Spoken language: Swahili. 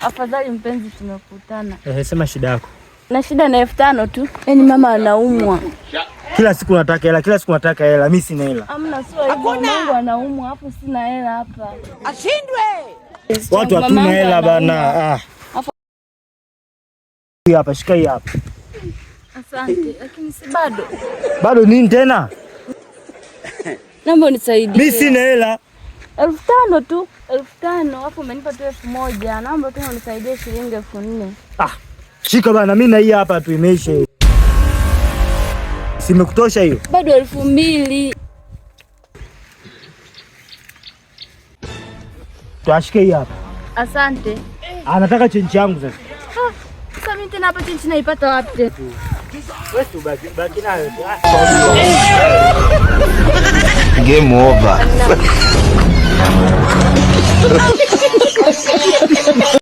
Afadhali mpenzi, tumekutana. Sema shida yako. Na shida na 5,000 tu. Yaani mama anaumwa. Kila siku nataka hela, mimi sina hela. Hamna, sio hivyo. Mungu anaumwa, hapo sina hela hapa. Ashindwe. Watu hatuna hela bana. Hapa shika hii hapa. Asante, lakini si bado. Bado nini tena? Naomba unisaidie. Mimi sina hela. 5,000 tu. 5,000 hapo umenipa tu 1,000. Naomba tu unisaidie shilingi 4,000. Shika bana, mimi na hii hapa tu imeisha. Simekutosha hiyo? Bado 2,000. Tuashike hii hapa. Asante. Anataka chenchi yangu sasa. Sasa mimi tena hapa chenchi naipata wapi tena? Wewe tu baki nayo. Game over.